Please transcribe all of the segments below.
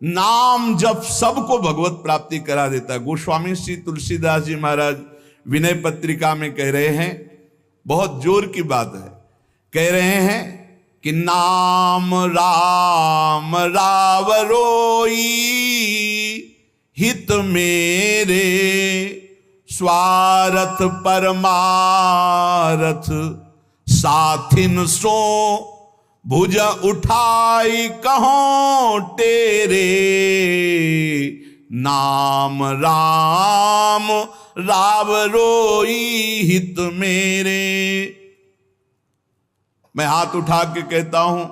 नाम जप सबको भगवत प्राप्ति करा देता है। गोस्वामी श्री तुलसीदास जी महाराज विनय पत्रिका में कह रहे हैं, बहुत जोर की बात है, कह रहे हैं कि नाम राम रावरोई हित मेरे स्वार्थ परमारथ साथिन सो भुज उठाई कहो तेरे नाम राम राव रोई हित मेरे। मैं हाथ उठा के कहता हूं,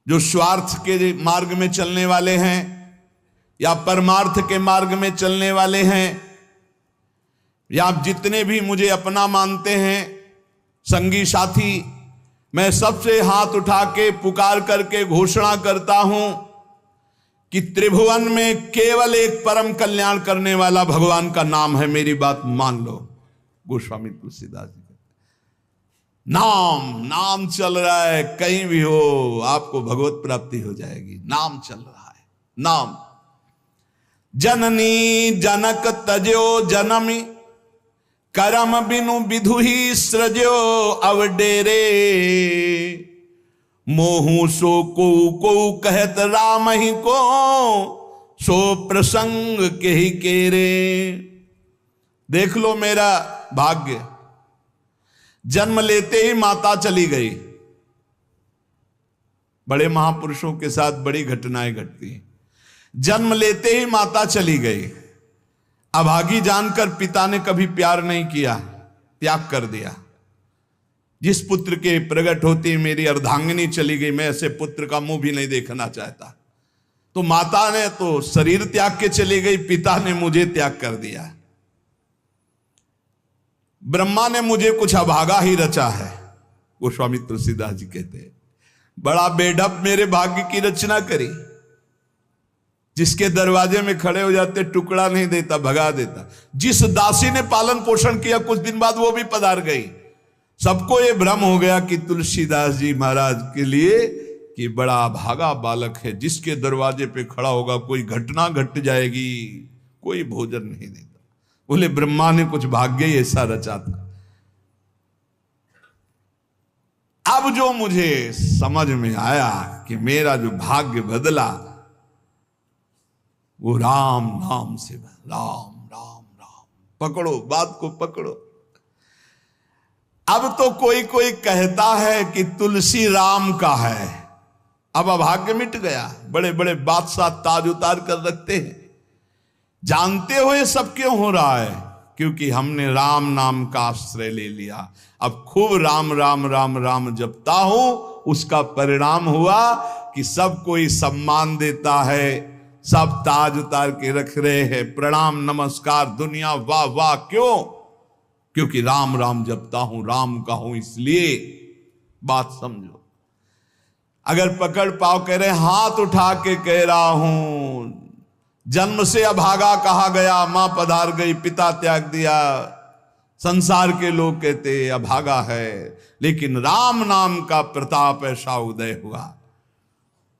जो स्वार्थ के मार्ग में चलने वाले हैं या परमार्थ के मार्ग में चलने वाले हैं, या आप जितने भी मुझे अपना मानते हैं संगी साथी, मैं सबसे हाथ उठा के पुकार करके घोषणा करता हूं कि त्रिभुवन में केवल एक परम कल्याण करने वाला भगवान का नाम है। मेरी बात मान लो। गोस्वामी तुलसीदास जी, नाम नाम चल रहा है, कहीं भी हो आपको भगवत प्राप्ति हो जाएगी। नाम चल रहा है, नाम। जननी जनक तजो जनमी करम बिनु विधु ही सृजो अवडेरे मोहू सो को कहत राम ही को सो प्रसंग के ही केरे। देख लो मेरा भाग्य, जन्म लेते ही माता चली गई। बड़े महापुरुषों के साथ बड़ी घटनाएं घटती हैं। जन्म लेते ही माता चली गई। अभागी जानकर पिता ने कभी प्यार नहीं किया, त्याग कर दिया। जिस पुत्र के प्रकट होती मेरी अर्धांगिनी चली गई, मैं ऐसे पुत्र का मुंह भी नहीं देखना चाहता। तो माता ने तो शरीर त्याग के चली गई, पिता ने मुझे त्याग कर दिया। ब्रह्मा ने मुझे कुछ अभागा ही रचा है। गोस्वामी तुलसीदास जी कहते हैं, बड़ा बेढप मेरे भाग्य की रचना करी। जिसके दरवाजे में खड़े हो जाते टुकड़ा नहीं देता, भगा देता। जिस दासी ने पालन पोषण किया, कुछ दिन बाद वो भी पधार गई। सबको ये भ्रम हो गया कि तुलसीदास जी महाराज के लिए कि बड़ा भागा बालक है, जिसके दरवाजे पे खड़ा होगा कोई घटना घट जाएगी, कोई भोजन नहीं देता। बोले ब्रह्मा ने कुछ भाग्य ही ऐसा रचा था। अब जो मुझे समझ में आया कि मेरा जो भाग्य बदला वो राम नाम से। राम राम राम, पकड़ो बात को, पकड़ो। अब तो कोई कोई कहता है कि तुलसी राम का है। अब अभाग्य मिट गया। बड़े बड़े बादशाह ताज उतार कर रखते हैं। जानते हो ये सब क्यों हो रहा है? क्योंकि हमने राम नाम का आश्रय ले लिया। अब खूब राम राम राम राम जपता हूं, उसका परिणाम हुआ कि सब कोई सम्मान देता है, सब ताज उतार के रख रहे हैं, प्रणाम नमस्कार, दुनिया वाह वाह। क्यों? क्योंकि राम राम जपता हूं, राम का हूं, इसलिए। बात समझो। अगर पकड़ पाओ, कह रहे हाथ उठा के कह रहा हूं, जन्म से अभागा कहा गया, मां पधार गई, पिता त्याग दिया। संसार के लोग कहते अभागा है, लेकिन राम नाम का प्रताप ऐसा उदय हुआ।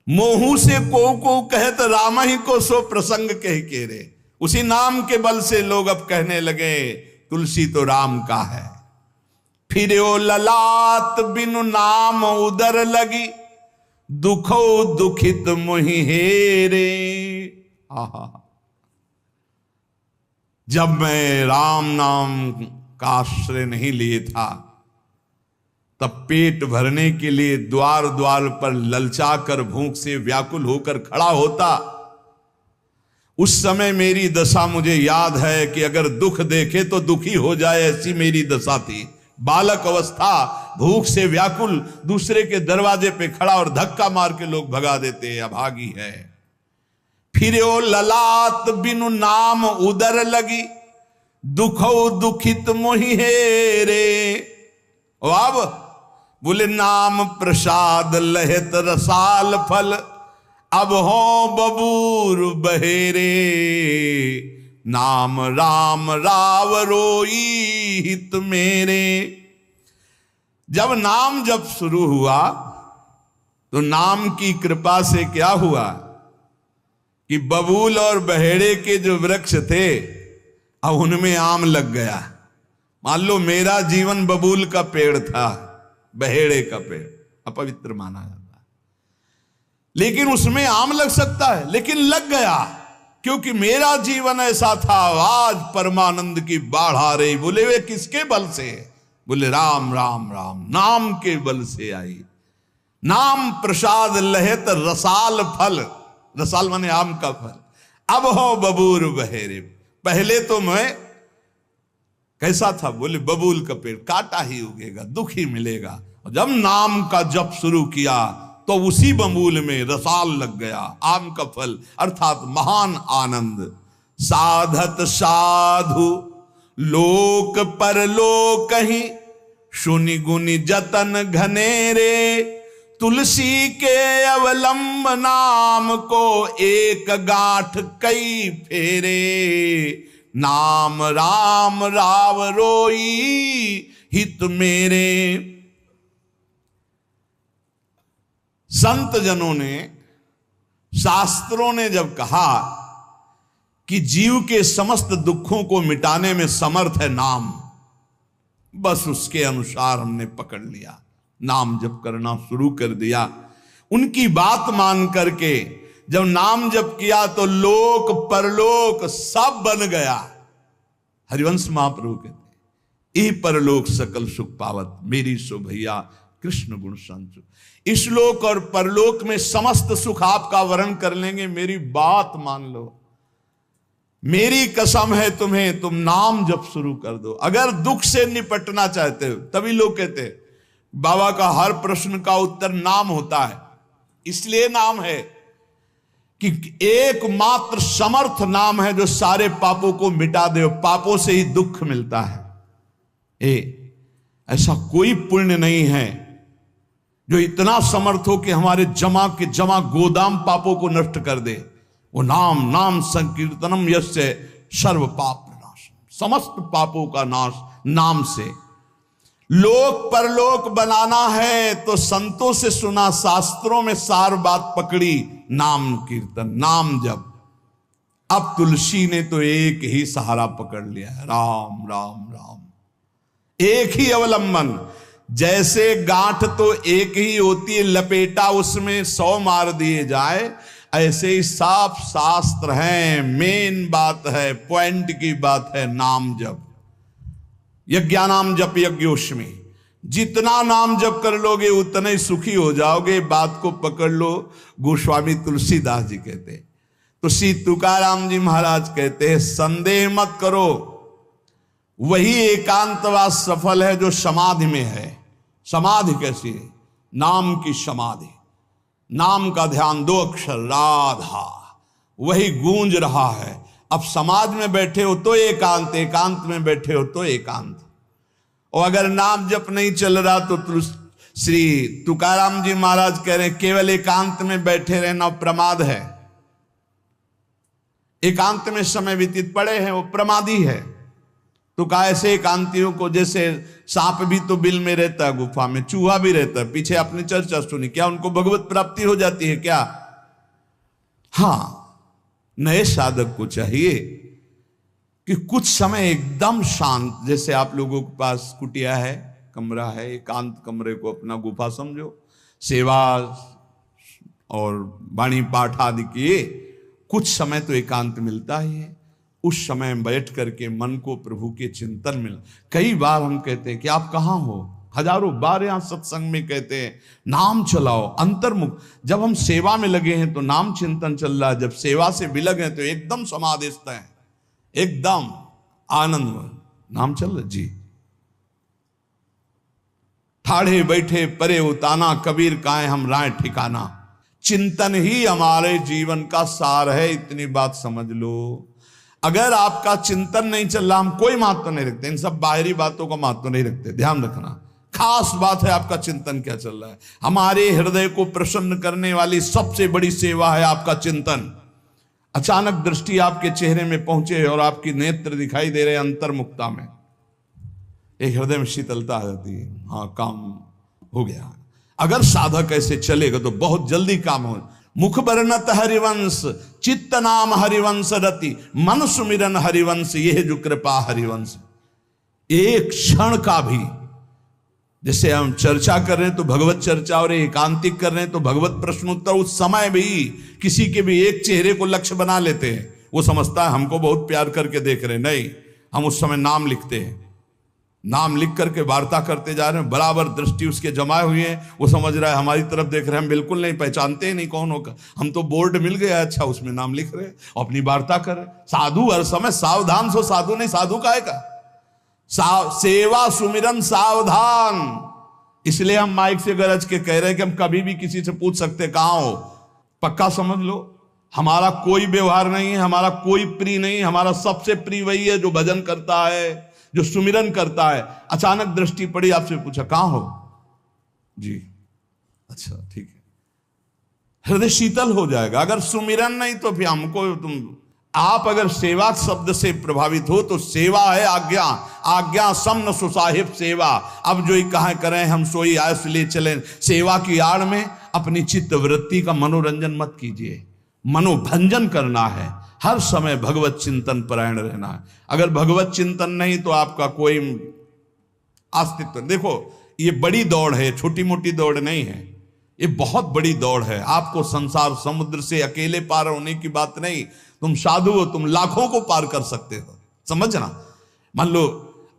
मोहू से को कहत राम ही को सो प्रसंग कह के रे। उसी नाम के बल से लोग अब कहने लगे तुलसी तो राम का है। फिर ओ ललाट बिनु नाम उदर लगी, दुखो दुखित मोहि हेरे। आहा, जब मैं राम नाम का आश्रय नहीं लिए था, तब पेट भरने के लिए द्वार द्वार पर ललचा कर भूख से व्याकुल होकर खड़ा होता। उस समय मेरी दशा मुझे याद है कि अगर दुख देखे तो दुखी हो जाए, ऐसी मेरी दशा थी। बालक अवस्था, भूख से व्याकुल, दूसरे के दरवाजे पे खड़ा और धक्का मार के लोग भगा देते, अभागी है। फिर ओ ललाट बिनु नाम उदर लगी, दुखो दुखित मोहि हेरे। अब बोले नाम प्रसाद लहत रसाल फल, अब हो बबूर बहेरे। नाम राम राव रोई हित मेरे। जब नाम जब शुरू हुआ तो नाम की कृपा से क्या हुआ कि बबूल और बहेड़े के जो वृक्ष थे अब उनमें आम लग गया। मान लो मेरा जीवन बबूल का पेड़ था, बहेड़े का पेड़ अपवित्र माना जाता है, लेकिन उसमें आम लग सकता है, लेकिन लग गया क्योंकि मेरा जीवन ऐसा था। आज परमानंद की बाढ़ आ रही। बोले वे किसके बल से? बोले राम राम राम, नाम के बल से आई। नाम प्रसाद लहेत रसाल फल, रसाल माने आम का फल। अब हो बबूर बहेरे। पहले तो मैं कैसा था? बोले बबूल का पेड़, काटा ही उगेगा, दुख ही मिलेगा। जब नाम का जप शुरू किया तो उसी बबूल में रसाल लग गया, आम का फल अर्थात महान आनंद। साधत साधु लोक परलोक ही, सुनि गुनि जतन घनेरे। तुलसी के अवलंब नाम को, एक गांठ कई फेरे। नाम राम राव रोई हित मेरे। संत जनों ने, शास्त्रों ने जब कहा कि जीव के समस्त दुखों को मिटाने में समर्थ है नाम, बस उसके अनुसार हमने पकड़ लिया, नाम जप करना शुरू कर दिया। उनकी बात मान करके जब नाम जप किया तो लोक परलोक सब बन गया। हरिवंश महाप्रभु कहते ई परलोक सकल सुख पावत, मेरी सो भैया कृष्ण गुण संचु। इस लोक और परलोक में समस्त सुख आपका वर्ण कर लेंगे, मेरी बात मान लो, मेरी कसम है तुम्हें, तुम नाम जप शुरू कर दो। अगर दुख से निपटना चाहते हो, तभी लोग कहते हैं बाबा का हर प्रश्न का उत्तर नाम होता है। इसलिए नाम है कि एकमात्र समर्थ नाम है जो सारे पापों को मिटा दे। पापों से ही दुख मिलता है। ऐसा कोई पुण्य नहीं है जो इतना समर्थ हो कि हमारे जमा के जमा गोदाम पापों को नष्ट कर दे। वो नाम, नाम संकीर्तनम यस्य सर्व पाप नाश, समस्त पापों का नाश नाम से। लोक परलोक बनाना है तो संतों से सुना, शास्त्रों में सार बात पकड़ी, नाम कीर्तन, नाम जप। अब तुलसी ने तो एक ही सहारा पकड़ लिया है, राम राम राम, एक ही अवलंबन। जैसे गांठ तो एक ही होती है, लपेटा उसमें 100 मार दिए जाए, ऐसे ही साफ शास्त्र हैं, मेन बात है, पॉइंट की बात है, नाम जप। यज्ञानाम जप यज्ञोष्मी, जितना नाम जप कर लोगे उतने ही सुखी हो जाओगे। बात को पकड़ लो। गोस्वामी तुलसीदास जी कहते, तो श्री तुकाराम जी महाराज कहते हैं, संदेह मत करो, वही एकांतवास सफल है जो समाधि में है। समाधि कैसी है? नाम की समाधि, नाम का ध्यान, 2 अक्षर राधा, वही गूंज रहा है। अब समाज में बैठे हो तो एकांत, एकांत में बैठे हो तो एकांत। और अगर नाम जप नहीं चल रहा तो श्री तुकाराम जी महाराज कह रहे हैं केवल एकांत में बैठे रहना प्रमाद है। एकांत में समय व्यतीत पड़े हैं वो प्रमादी है। तो कहा ऐसे एकांतियों को, जैसे सांप भी तो बिल में रहता है, गुफा में चूहा भी रहता है, पीछे आपने चर्चा सुनी, क्या उनको भगवत प्राप्ति हो जाती है क्या? हाँ, नए साधक को चाहिए कि कुछ समय एकदम शांत, जैसे आप लोगों के पास कुटिया है, कमरा है, एकांत कमरे को अपना गुफा समझो, सेवा और वाणी पाठ आदि किए, कुछ समय तो एकांत मिलता ही है। उस समय बैठ करके मन को प्रभु के चिंतन में, कई बार हम कहते हैं कि आप कहाँ हो, हजारों बार यहां सत्संग में कहते हैं नाम चलाओ, अंतर्मुख। जब हम सेवा में लगे हैं तो नाम चिंतन चल रहा है, जब सेवा से विलग हैं तो एकदम समाधिस्थ हैं, एकदम आनंद, नाम चल रहा जी। ठाढ़े बैठे परे उताना, कबीर काहे हम राय ठिकाना। चिंतन ही हमारे जीवन का सार है, इतनी बात समझ लो। अगर आपका चिंतन नहीं चल रहा, हम कोई महत्व नहीं रखते, इन सब बाहरी बातों का महत्व नहीं रखते, ध्यान रखना। खास बात है आपका चिंतन क्या चल रहा है। हमारे हृदय को प्रसन्न करने वाली सबसे बड़ी सेवा है आपका चिंतन। अचानक दृष्टि आपके चेहरे में पहुंचे और आपकी नेत्र दिखाई दे रहे अंतर्मुखता में, एक हृदय में शीतलता आ जाती है, हाँ काम हो गया। अगर साधक ऐसे चलेगा तो बहुत जल्दी काम हो। मुख बरनत हरिवंश चित्त नाम हरिवंश रति, मन सुमिरन हरिवंश, यह जो कृपा हरिवंश। एक क्षण का भी, जैसे हम चर्चा कर रहे हैं तो भगवत चर्चा और एकांतिक कर रहे हैं तो भगवत प्रश्नोत्तर, उस समय भी किसी के भी एक चेहरे को लक्ष्य बना लेते हैं। वो समझता है हमको बहुत प्यार करके देख रहे हैं, नहीं, हम उस समय नाम लिखते हैं, नाम लिख करके वार्ता करते जा रहे हैं, बराबर दृष्टि उसके जमाए हुए हैं, वो समझ रहा है हमारी तरफ देख रहे हैं, हम बिल्कुल नहीं पहचानते ही नहीं कौन होगा, हम तो बोर्ड मिल गया, अच्छा उसमें नाम लिख रहे हैं और अपनी वार्ता कर रहे हैं। साधु हर समय सावधान सो साधु नहीं, साधु काहे का सेवा सुमिरन सावधान। इसलिए हम माइक से गरज के कह रहे हैं कि हम कभी भी किसी से पूछ सकते कहां हो, पक्का समझ लो हमारा कोई व्यवहार नहीं है, हमारा कोई प्रिय नहीं, हमारा सबसे प्रिय वही है जो भजन करता है, जो सुमिरन करता है। अचानक दृष्टि पड़ी, आपसे पूछा कहां हो जी, अच्छा ठीक है, हृदय शीतल हो जाएगा। अगर सुमिरन नहीं तो फिर हमको आप अगर सेवा शब्द से प्रभावित हो तो सेवा है आज्ञा, आज्ञा समन सुसाहिब सेवा। अब जो ही कहा करें हम सोई आयस ले चलें, सेवा की आड़ में अपनी चित्त वृत्ति का मनोरंजन मत कीजिए, मनोभंजन करना है, हर समय भगवत चिंतन परायण रहना है। अगर भगवत चिंतन नहीं तो आपका कोई अस्तित्व, देखो ये बड़ी दौड़ है, छोटी मोटी दौड़ नहीं है, ये बहुत बड़ी दौड़ है। आपको संसार समुद्र से अकेले पार होने की बात नहीं, तुम साधु हो, तुम लाखों को पार कर सकते हो, समझना। मान लो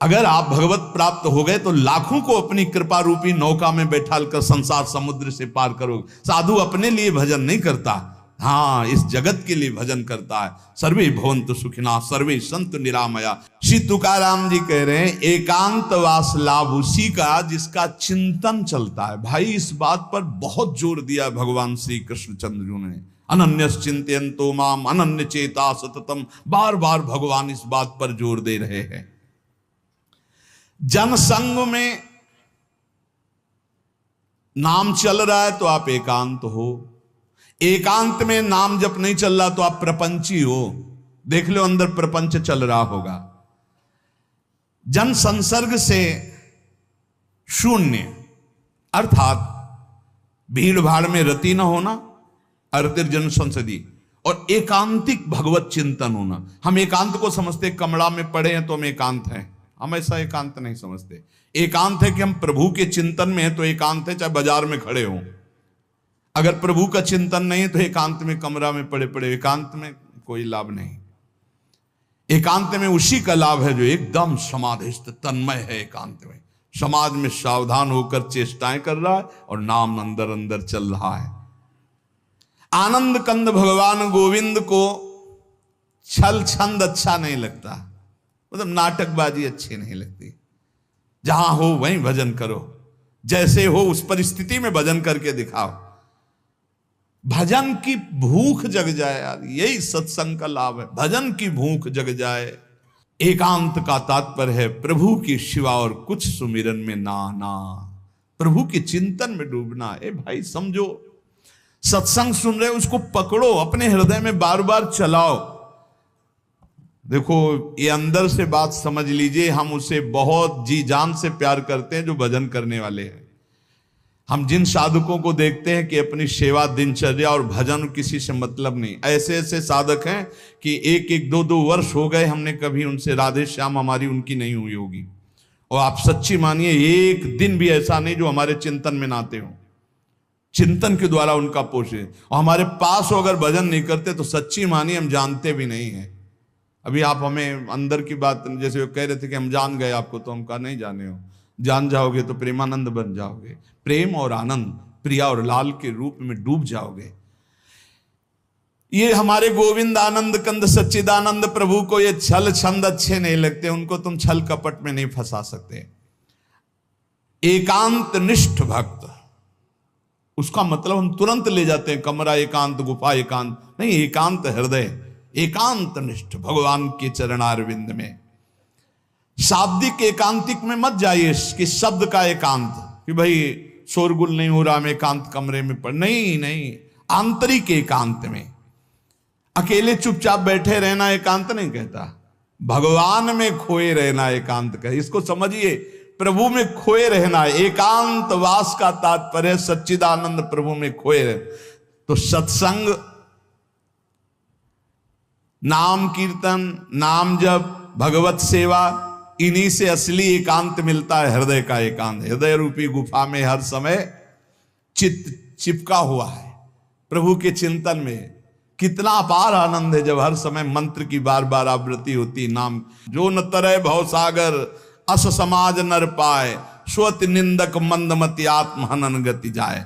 अगर आप भगवत प्राप्त हो गए तो लाखों को अपनी कृपा रूपी नौका में बैठाल कर संसार समुद्र से पार करोगे। साधु अपने लिए भजन नहीं करता, हाँ इस जगत के लिए भजन करता है। सर्वे भवन्तु सुखिना सर्वे संतु निरामया। श्री तुकाराम जी कह रहे हैं एकांत वास लाभ उसी का जिसका चिंतन चलता है। भाई इस बात पर बहुत जोर दिया भगवान श्री कृष्णचंद्र जी ने, अनन्यस चिंतयन्तो माम अनन्य चेता सततम। बार बार भगवान इस बात पर जोर दे रहे हैं। जनसंग में नाम चल रहा है तो आप एकांत हो, एकांत में नाम जब नहीं चल रहा तो आप प्रपंची हो। देख लो अंदर प्रपंच चल रहा होगा। जन संसर्ग से शून्य अर्थात भीड़ भाड़ में रति न होना, अर्तिर्जन संसदी, और एकांतिक भगवत चिंतन होना। हम एकांत को समझते कमरा में पड़े हैं तो हम एकांत हैं, हम ऐसा एकांत नहीं समझते। एकांत है कि हम प्रभु के चिंतन में हैं तो एकांत है, चाहे बाजार में खड़े हों। अगर प्रभु का चिंतन नहीं तो एकांत में कमरा में पड़े पड़े एकांत में कोई लाभ नहीं। एकांत में उसी का लाभ है जो एकदम समाधिस्थ तन्मय है, एकांत में समाज में सावधान होकर चेष्टाएं कर रहा है और नाम अंदर अंदर चल रहा है। आनंद कंद भगवान गोविंद को छल छंद अच्छा नहीं लगता, मतलब नाटकबाजी अच्छी नहीं लगती। जहां हो वहीं भजन करो, जैसे हो उस परिस्थिति में भजन करके दिखाओ। भजन की भूख जग जाए यार, यही सत्संग का लाभ है, भजन की भूख जग जाए। एकांत का तात्पर्य है प्रभु की शिवा और कुछ सुमिरन में ना, प्रभु के चिंतन में डूबना। ए भाई समझो, सत्संग सुन रहे हो उसको पकड़ो, अपने हृदय में बार बार चलाओ। देखो ये अंदर से बात समझ लीजिए, हम उसे बहुत जी जान से प्यार करते हैं जो भजन करने वाले हैं। हम जिन साधकों को देखते हैं कि अपनी सेवा दिनचर्या और भजन किसी से मतलब नहीं, ऐसे ऐसे साधक हैं कि एक एक दो दो वर्ष हो गए हमने कभी उनसे राधे श्याम हमारी उनकी नहीं हुई होगी। और आप सच्ची मानिए एक दिन भी ऐसा नहीं जो हमारे चिंतन में नाते हो, चिंतन के द्वारा उनका पोषे। और हमारे पास हो अगर भजन नहीं करते तो सच्ची मानिए हम जानते भी नहीं हैं। अभी आप हमें अंदर की बात, जैसे वो कह रहे थे कि हम जान गए आपको, तो हम कहा नहीं जाने हो, जान जाओगे तो प्रेमानंद बन जाओगे, प्रेम और आनंद प्रिया और लाल के रूप में डूब जाओगे। ये हमारे गोविंद आनंद कंद सच्चिदानंद प्रभु को ये छल छंद अच्छे नहीं लगते, उनको तुम छल कपट में नहीं फंसा सकते। एकांत निष्ठ भक्त, उसका मतलब हम तुरंत ले जाते हैं कमरा एकांत, गुफा एकांत नहीं, एकांत हृदय, एकांत निष्ठ भगवान के चरणारविंद में। शाब्दिक एकांतिक में मत जाइए कि शब्द का एकांत, कि भाई शोरगुल नहीं हो रहा, हम एकांत कमरे में पड़, नहीं, आंतरिक एकांत में अकेले चुपचाप बैठे रहना एकांत नहीं कहता, भगवान में खोए रहना एकांत कहता। इसको समझिए, प्रभु में खोए रहना, एकांत वास का तात्पर्य सच्चिदानंद प्रभु में खोए रहे। तो सत्संग नाम कीर्तन, नाम जप, भगवत सेवा, इन्हीं से असली एकांत मिलता है, हृदय का एकांत। हृदय रूपी गुफा में हर समय चित्त चिपका हुआ है प्रभु के चिंतन में। कितना अपार आनंद है जब हर समय मंत्र की बार बार आवृत्ति होती। नाम जो न तरय भवसागर, अस समाज नर पाए, स्वत निंदक मंदमति आत्म हनन गति जाए।